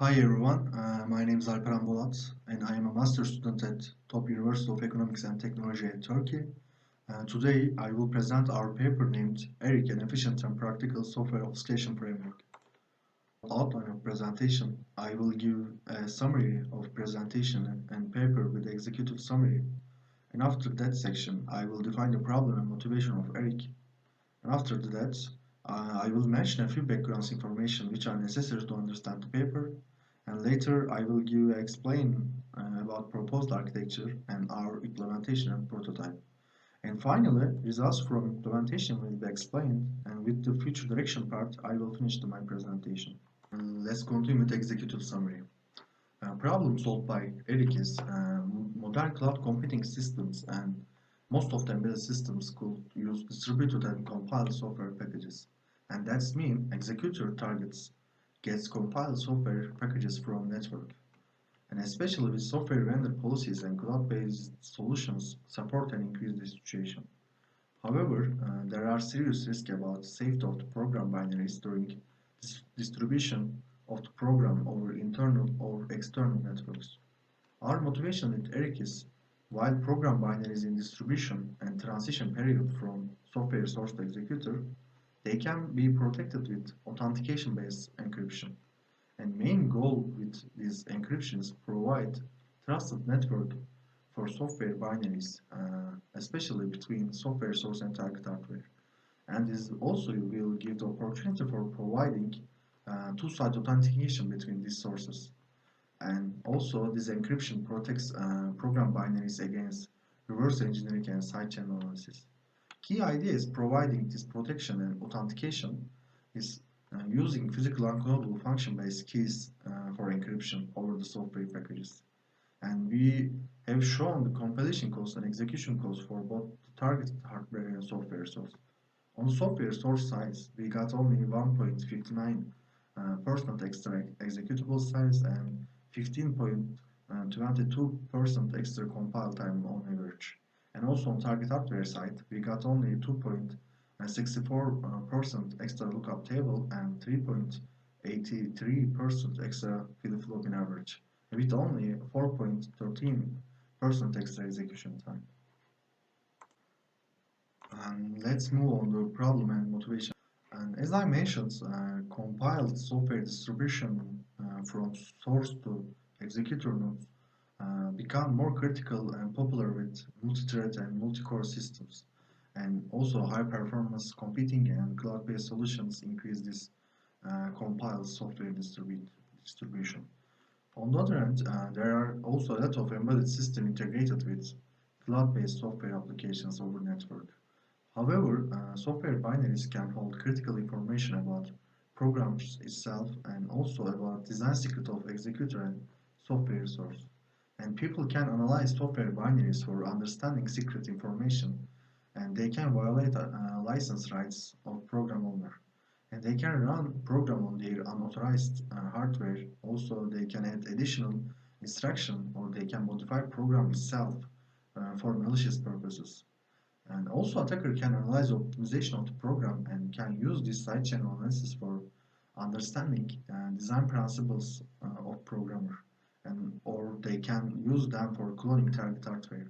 Hi everyone, my name is Alperen Bolat and I am a master student at TOBB University of Economics and Technology at Turkey. Today I will present our paper named ERIC, an efficient and practical software obfuscation framework. Outline of presentation, I will give a summary of presentation and paper with the executive summary. And after that section, I will define the problem and motivation of ERIC. And after that, I will mention a few background information which are necessary to understand the paper. And later I will explain about proposed architecture and our implementation and prototype. And finally, results from implementation will be explained, and with the future direction part, I will finish my presentation. Let's continue with the executive summary. Problem solved by Eric is modern cloud computing systems, and most of the embedded systems could use distributed and compiled software packages. And that's mean executor targets gets compiled software packages from network. And especially with software vendor policies and cloud-based solutions support and increase this situation. However, there are serious risks about safety of the program binaries during distribution of the program over internal or external networks. Our motivation with ERIC is, while program binaries in distribution and transition period from software source to executor, they can be protected with authentication-based encryption. And main goal with this encryption is provide trusted network for software binaries, especially between software source and target hardware. And this also will give the opportunity for providing two-side authentication between these sources. And also this encryption protects program binaries against reverse engineering and sidechain analysis. Key idea is providing this protection and authentication is using physical uncodable function-based keys for encryption over the software packages. And we have shown the compilation cost and execution cost for both the targeted hardware and software source. On the software source side, we got only 1.59% extra executable size and 15.22% extra compile time on average. And also on target hardware side, we got only 2.64% extra lookup table and 3.83% extra flip-flop in average, with only 4.13% extra execution time. And let's move on to problem and motivation. And as I mentioned, compiled software distribution from source to executor nodes become more critical and popular with multi-thread and multi-core systems. And also high performance computing and cloud-based solutions increase this compiled software distribution. On the other hand, there are also a lot of embedded systems integrated with cloud-based software applications over network. However, software binaries can hold critical information about programs itself and also about design secret of executor and software source. And people can analyze software binaries for understanding secret information, and they can violate license rights of program owner. And they can run program on their unauthorized hardware. Also, they can add additional instruction or they can modify program itself for malicious purposes. And also attacker can analyze optimization of the program and can use this sidechain analysis for understanding design principles of programmer, and or they can use them for cloning target hardware.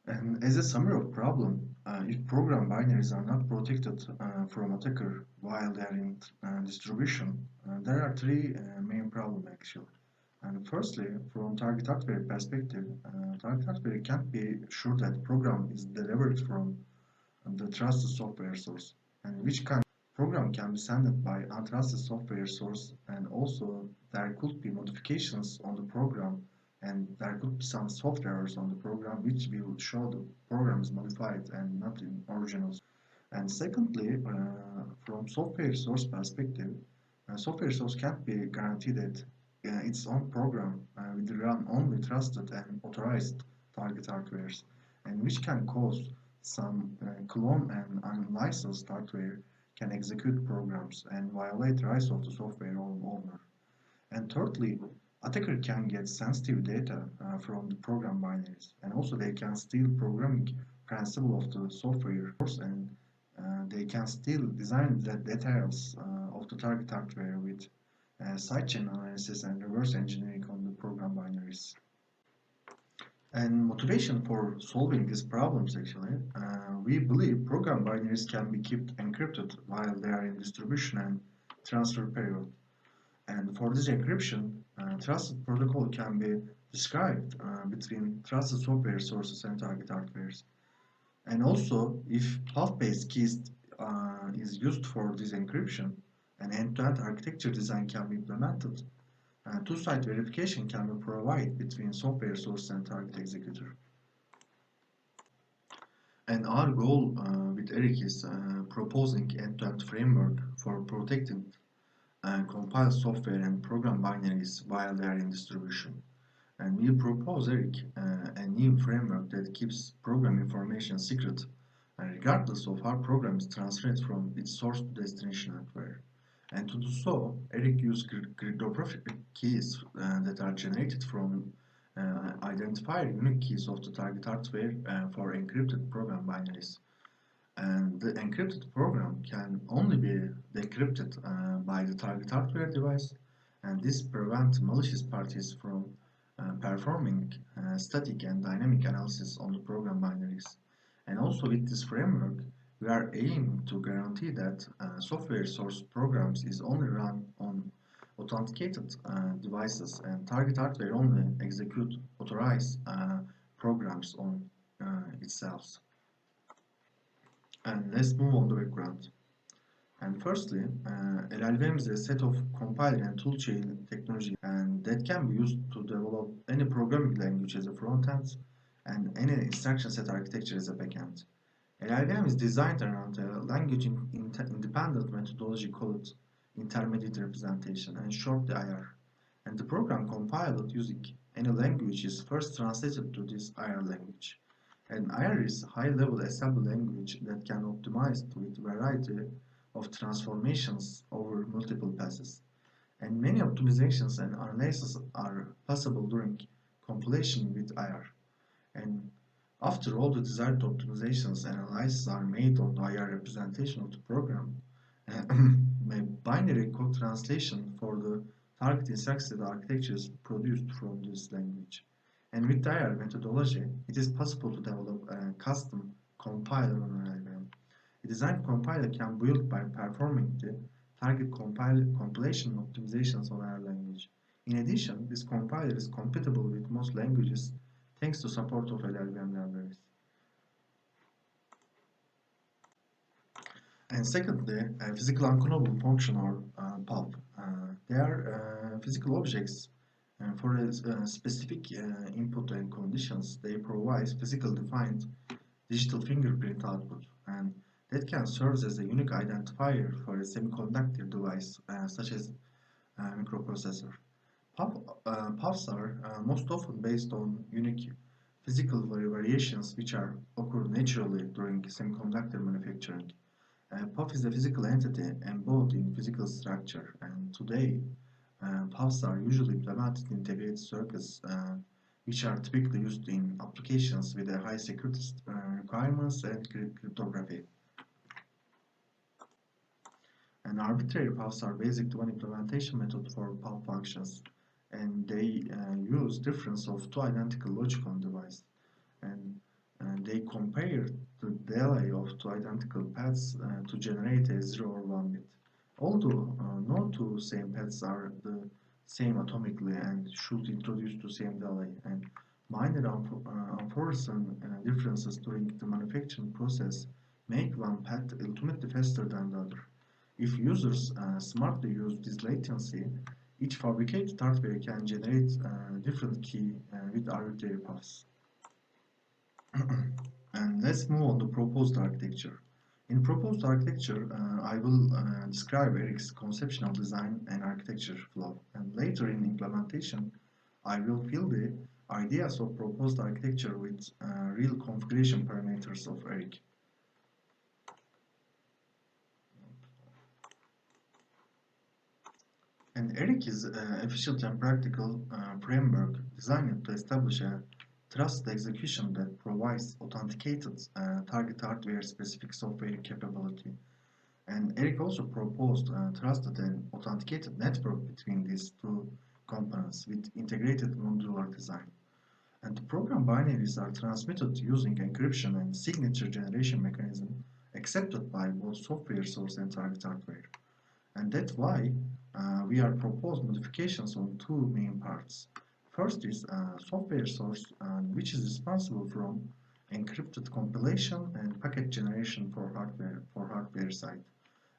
And as a summary of problem, if program binaries are not protected from attacker while they are in distribution, there are three main problems actually. And firstly, from target hardware perspective, target hardware can't be sure that the program is delivered from the trusted software source, and which kind of program can be sent by untrusted software source, and also there could be modifications on the program, and there could be some software errors on the program which will show the program is modified and not in originals. And secondly, from software source perspective, software source can't be guaranteed that its own program will run only trusted and authorized target hardwares, and which can cause some clone and unlicensed hardware can execute programs and violate rights of the software owner. And thirdly, attacker can get sensitive data from the program binaries, and also they can steal programming principle of the software and they can still design the details of the target hardware with sidechain analysis and reverse engineering on the program binaries. And motivation for solving these problems actually, we believe program binaries can be kept encrypted while they are in distribution and transfer period. And for this encryption, trusted protocol can be described between trusted software sources and target hardwares. And also, if path-based keys is used for this encryption, an end-to-end architecture design can be implemented. Two-side verification can be provided between software source and target executor. And our goal with Eric is proposing end-to-end framework for protecting compiled software and program binaries while they are in distribution. And we propose, Eric, a new framework that keeps program information secret, regardless of how program is transferred from its source to destination hardware. And to do so, Eric used cryptographic keys that are generated from identifier unique keys of the target hardware for encrypted program binaries. And the encrypted program can only be decrypted by the target hardware device, and this prevents malicious parties from performing static and dynamic analysis on the program binaries. And also with this framework, we are aiming to guarantee that software source programs is only run on authenticated devices and target hardware only execute authorized programs on itself. And let's move on to background. And firstly, LLVM is a set of compiler and toolchain technology and that can be used to develop any programming language as a front end and any instruction set architecture as a backend. LLVM is designed around a language independent methodology called intermediate representation and short IR. And the program compiled using any language is first translated to this IR language. And IR is high-level assembly language that can optimize with variety of transformations over multiple passes. And many optimizations and analysis are possible during compilation with IR. And after all the desired optimizations and analysis are made on the IR representation of the program, a binary code translation for the target instruction architecture is produced from this language. And with the IR methodology, it is possible to develop a custom compiler on LLVM. A designed compiler can be built by performing the target compilation optimizations on IR language. In addition, this compiler is compatible with most languages thanks to support of LLVM libraries. And secondly, a physical unclonable function or PUF. They are physical objects for a specific input and conditions. They provide physical defined digital fingerprint output, and that can serve as a unique identifier for a semiconductor device such as a microprocessor. PUFs are most often based on unique physical variations which occur naturally during semiconductor manufacturing. PUF is a physical entity embodied in physical structure, and today PUFs are usually implemented in integrated circuits which are typically used in applications with a high security requirements and cryptography. And arbitrary PUFs are basic to one implementation method for PUF functions, and they use difference of two identical logic on device, and they compare the delay of two identical paths to generate a 0 or 1 bit. Although no two same paths are the same atomically and should introduce the same delay, and minor unforeseen differences during the manufacturing process make one path ultimately faster than the other. If users smartly use this latency, each fabricated hardware can generate different key with arbitrary paths. And let's move on to proposed architecture. In proposed architecture, I will describe Eric's conceptual design and architecture flow, and later in implementation, I will fill the ideas of proposed architecture with real configuration parameters of Eric. And Eric is an efficient and practical framework designed to establish a trusted execution that provides authenticated target hardware specific software capability. And Eric also proposed a trusted and authenticated network between these two components with integrated modular design. And the program binaries are transmitted using encryption and signature generation mechanism accepted by both software source and target hardware. And that's why we are proposed modifications on two main parts. First is software source, which is responsible from encrypted compilation and packet generation for hardware side.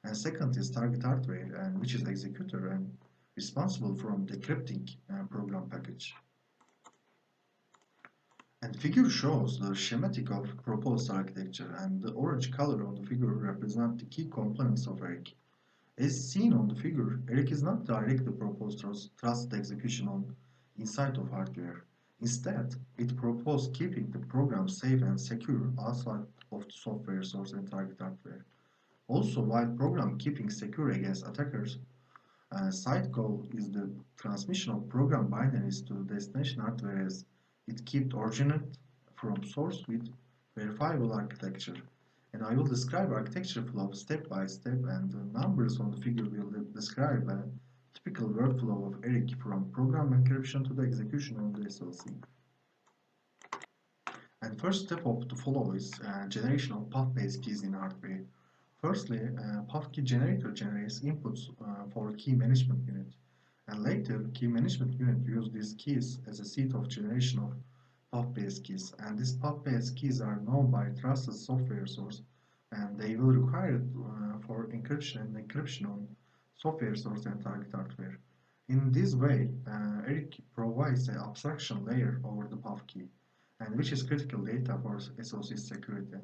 And second is target hardware, and which is executor and responsible from decrypting program package. And figure shows the schematic of proposed architecture, and the orange color on the figure represents the key components of ERIC. As seen on the figure, ERIC is not directly proposed trusted execution on inside of hardware. Instead, it proposed keeping the program safe and secure outside of the software source and target hardware. Also, while program keeping secure against attackers, side goal is the transmission of program binaries to destination hardware as it keeps originate from source with verifiable architecture. And I will describe architecture flow step by step, and the numbers on the figure will describe a typical workflow of ERIC from program encryption to the execution on the SLC. And first step of the flow is generation of path-based keys in hardware. Firstly, path key generator generates inputs for key management unit, and later key management unit use these keys as a seed of generation of path-based keys, and these path-based keys are known by trusted software source, and they will require it for encryption and decryption on software source and target hardware. In this way, ERIC provides an abstraction layer over the path key, and which is critical data for SOC security.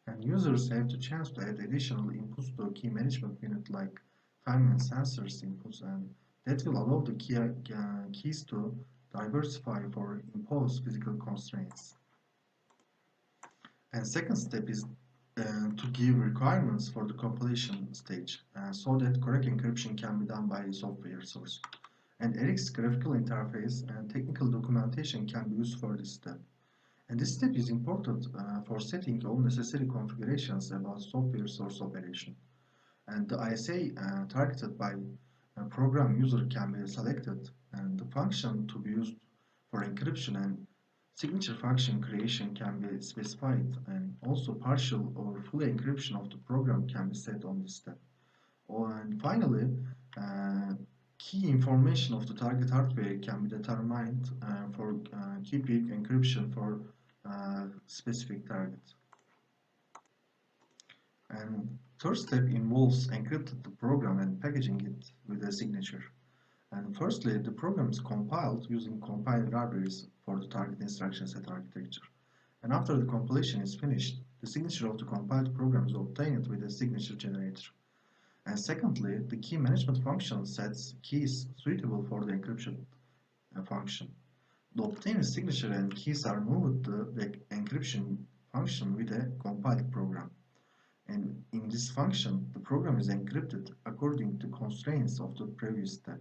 And users have the chance to add additional inputs to key management unit like time and sensors inputs, and that will allow the keys to diversify for imposed physical constraints. And second step is to give requirements for the compilation stage so that correct encryption can be done by software source. And ERIC's graphical interface and technical documentation can be used for this step. And this step is important for setting all necessary configurations about software source operation. And the ISA targeted by a program user can be selected, and the function to be used for encryption and signature function creation can be specified, and also partial or full encryption of the program can be set on this step. And finally, key information of the target hardware can be determined for keeping encryption for specific target. And third step involves encrypting the program and packaging it with a signature. And firstly, the program is compiled using compiled libraries for the target instruction set architecture. And after the compilation is finished, the signature of the compiled program is obtained with a signature generator. And secondly, the key management function sets keys suitable for the encryption function. The obtained signature and keys are moved to the encryption function with a compiled program. And in this function, the program is encrypted according to constraints of the previous step.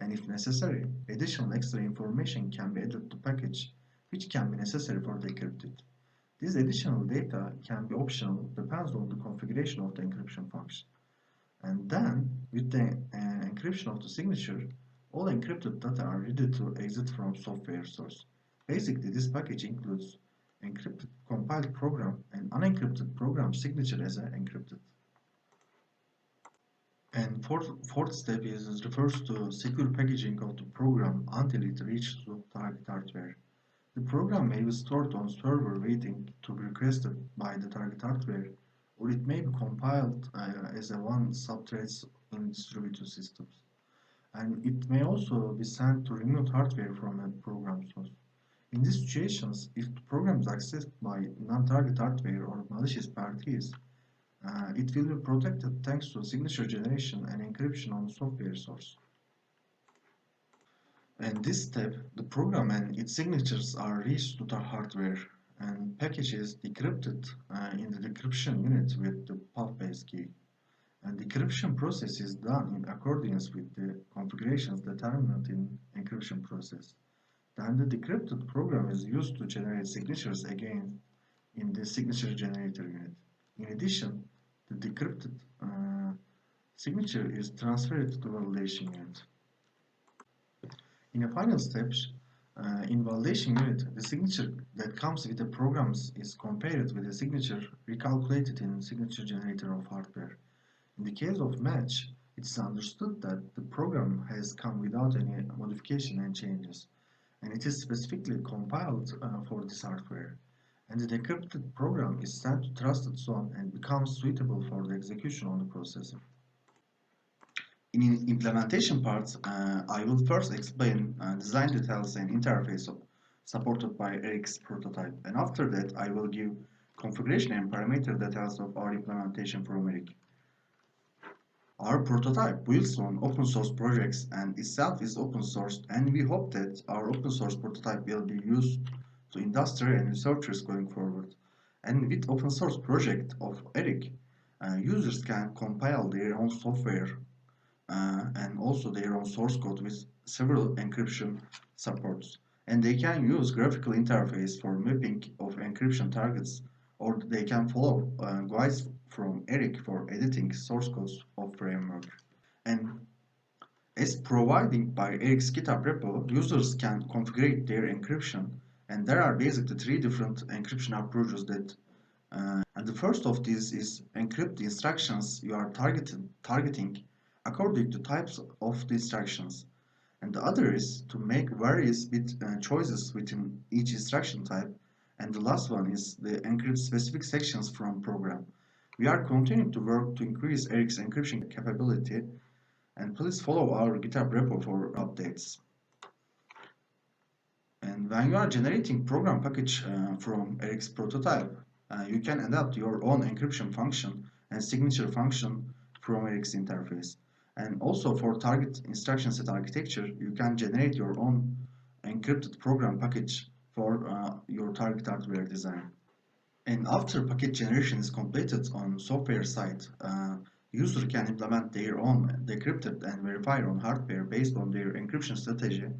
And if necessary, additional extra information can be added to package, which can be necessary for the encrypted. This additional data can be optional, depends on the configuration of the encryption function. And then, with the encryption of the signature, all encrypted data are ready to exit from software source. Basically, this package includes encrypted compiled program and unencrypted program signature as encrypted. And fourth step refers to secure packaging of the program until it reaches the target hardware. The program may be stored on server waiting to be requested by the target hardware, or it may be compiled as a one subthreads in distributed systems. And it may also be sent to remote hardware from a program source. In these situations, if the program is accessed by non-target hardware or malicious parties, it will be protected thanks to signature generation and encryption on the software source. In this step, the program and its signatures are reached to the hardware, and package is decrypted in the decryption unit with the path-based key. And the decryption process is done in accordance with the configurations determined in encryption process. Then the decrypted program is used to generate signatures again in the signature generator unit. In addition, the decrypted signature is transferred to the validation unit. In a final step, in validation unit, the signature that comes with the programs is compared with the signature recalculated in signature generator of hardware. In the case of match, it is understood that the program has come without any modification and changes, and it is specifically compiled for this hardware. And the decrypted program is sent to trusted zone and becomes suitable for the execution on the processor. In implementation part, I will first explain design details and interface supported by Eric's prototype, and after that I will give configuration and parameter details of our implementation from Eric. Our prototype builds on open source projects and itself is open sourced, and we hope that our open source prototype will be used to industry and researchers going forward. And with open source project of Eric, users can compile their own software and also their own source code with several encryption supports. And they can use graphical interface for mapping of encryption targets, or they can follow guides from Eric for editing source codes of framework. And as provided by Eric's GitHub repo, users can configure their encryption, and there are basically three different encryption approaches that and the first of these is encrypt the instructions you are targeting according to types of the instructions, and the other is to make various bit choices within each instruction type, and the last one is the encrypt specific sections from program. We are continuing to work to increase Eric's encryption capability, and please follow our GitHub repo for updates. And when you are generating program package from Eric's prototype, you can adapt your own encryption function and signature function from Eric's interface. And also for target instruction set architecture, you can generate your own encrypted program package for your target hardware design. And after package generation is completed on software side, user can implement their own decrypted and verified on hardware based on their encryption strategy,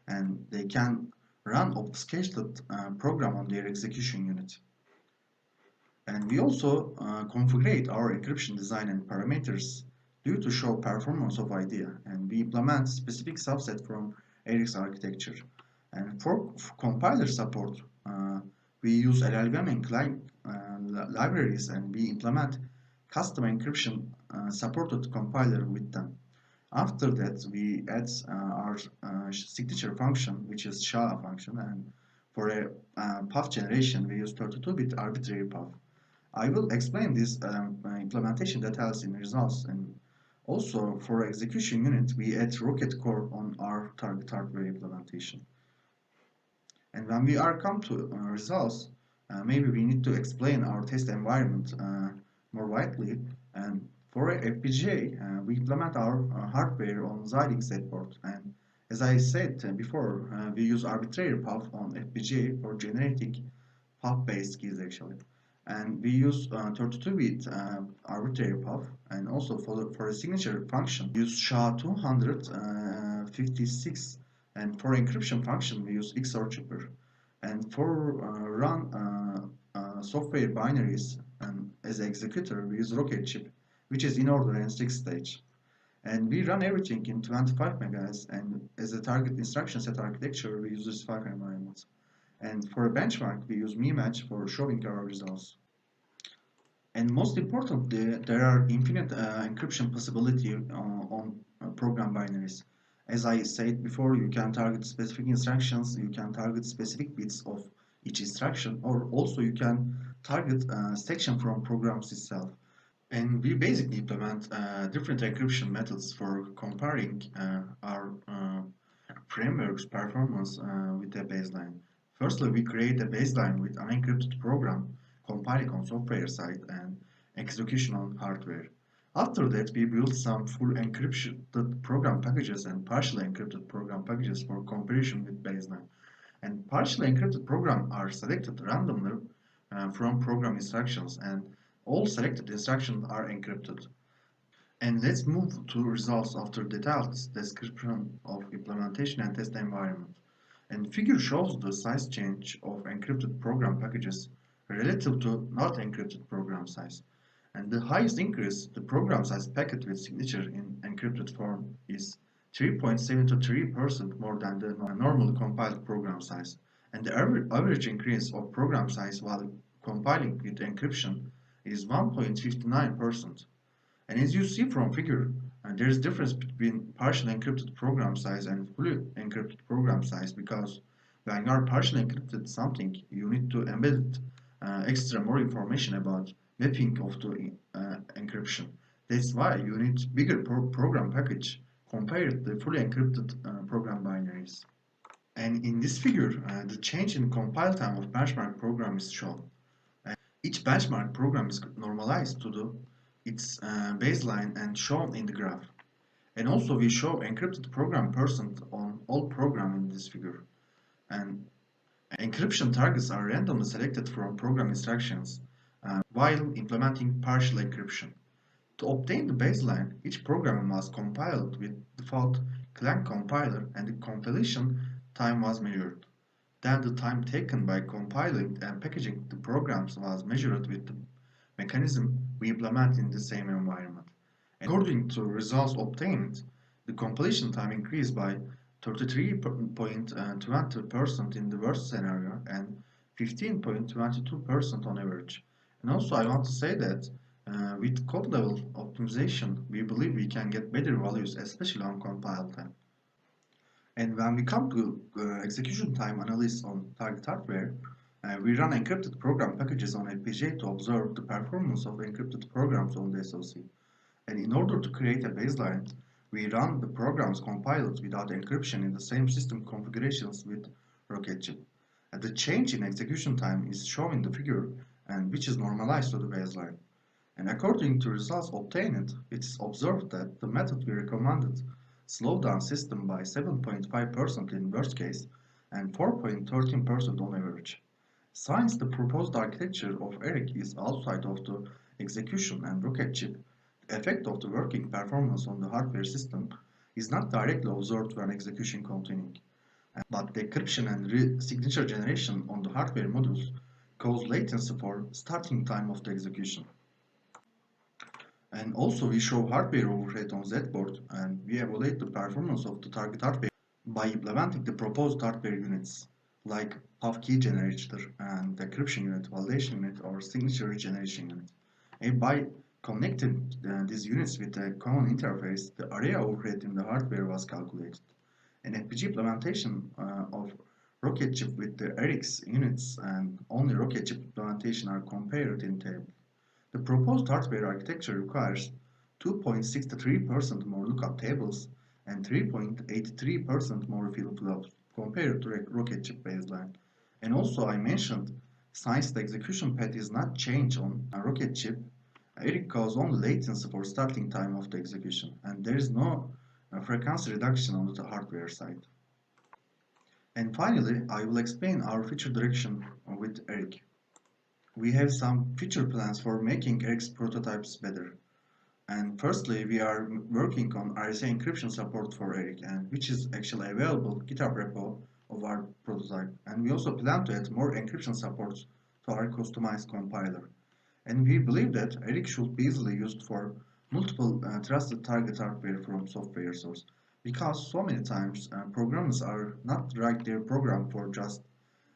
and they can run obfuscated program on their execution unit. And we also configure our encryption design and parameters due to show performance of idea, and we implement specific subset from Eric's architecture. And for compiler support, we use LLVM libraries, and we implement custom encryption supported compiler with them. After that, we add our signature function, which is SHA function, and for a path generation, we use 32-bit arbitrary path. I will explain this implementation details in results, and also for execution unit, we add Rocket Core on our target hardware implementation. And when we are come to results, maybe we need to explain our test environment more widely. And for a FPGA, we implement our hardware on Xilinx Z-board. And as I said before, we use arbitrary path on FPGA for generating path-based keys actually. And we use 32-bit arbitrary path, and also for a signature function, we use SHA-256, and for encryption function, we use XOR chipper. And for run software binaries and as executor, we use Rocket chip, which is in order and 6 stage. And we run everything in 25 MHz, and as a target instruction set architecture, we use this 5 environment. And for a benchmark, we use MeMatch for showing our results. And most importantly, there are infinite encryption possibility on program binaries. As I said before, you can target specific instructions, you can target specific bits of each instruction, or also you can target section from programs itself. And we basically implement different encryption methods for comparing our framework's performance with a baseline. Firstly, we create a baseline with unencrypted program, compiling on software side and execution on hardware. After that, we build some full encrypted program packages and partially encrypted program packages for comparison with baseline. And partially encrypted programs are selected randomly from program instructions, and all selected instructions are encrypted. And let's move to results after detailed description of implementation and test environment. And figure shows the size change of encrypted program packages relative to not encrypted program size. And the highest increase the program size packet with signature in encrypted form is 3.73% more than the normally compiled program size. And the average increase of program size while compiling with encryption is 1.59%. And as you see from figure, there is difference between partially encrypted program size and fully encrypted program size because when you are partially encrypted something, you need to embed extra more information about mapping of the encryption. That's why you need bigger program package compared to the fully encrypted program binaries. And in this figure, the change in compile time of benchmark program is shown. Each benchmark program is normalized to its baseline and shown in the graph. And also we show encrypted program percent on all program in this figure. And encryption targets are randomly selected from program instructions while implementing partial encryption. To obtain the baseline, each program was compiled with default Clang compiler and the compilation time was measured. Then the time taken by compiling and packaging the programs was measured with the mechanism we implement in the same environment. According to results obtained, the completion time increased by 33.20% in the worst scenario and 15.22% on average. And also I want to say that with code level optimization, we believe we can get better values, especially on compile time. And when we come to execution time analysis on target hardware, we run encrypted program packages on FPGA to observe the performance of encrypted programs on the SoC. And in order to create a baseline, we run the programs compiled without encryption in the same system configurations with Rocketchip. And the change in execution time is shown in the figure, and which is normalized to the baseline. And according to results obtained, it is observed that the method we recommended slowed down system by 7.5% in worst case and 4.13% on average. Since the proposed architecture of ERIC is outside of the execution and Rocketchip, the effect of the working performance on the hardware system is not directly observed when execution continuing, but the encryption and signature generation on the hardware modules cause latency for starting time of the execution. And also we show hardware overhead on Z-board and we evaluate the performance of the target hardware by implementing the proposed hardware units like PUF key generator and decryption unit, validation unit or signature generation unit. And by connecting these units with a common interface, the area overhead in the hardware was calculated. An FPGA implementation of Rocketchip with the ERIC's units and only Rocketchip implementation are compared in table. The proposed hardware architecture requires 2.63% more lookup tables and 3.83% more flip-flops compared to Rocketchip baseline. And also I mentioned, since the execution path is not changed on a Rocketchip, ERIC causes only latency for starting time of the execution, and there is no frequency reduction on the hardware side. And finally, I will explain our future direction with ERIC. We have some future plans for making ERIC's prototypes better. And firstly, we are working on RSA encryption support for ERIC, and which is actually available GitHub repo of our prototype. And we also plan to add more encryption supports to our customized compiler. And we believe that ERIC should be easily used for multiple trusted target hardware from software source, because so many times programmers are not write their program for just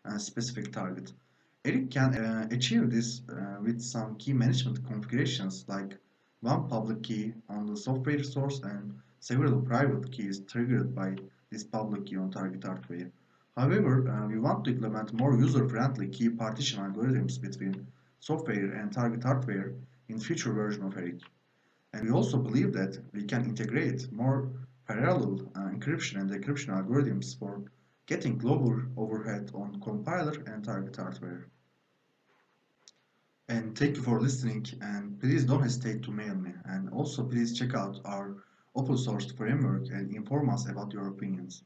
a specific target. ERIC can achieve this with some key management configurations like one public key on the software source and several private keys triggered by this public key on target hardware. However, we want to implement more user-friendly key partition algorithms between software and target hardware in future version of ERIC. And we also believe that we can integrate more parallel encryption and decryption algorithms for getting lower overhead on compiler and target hardware. And thank you for listening, and please don't hesitate to mail me, and also please check out our open source framework and inform us about your opinions.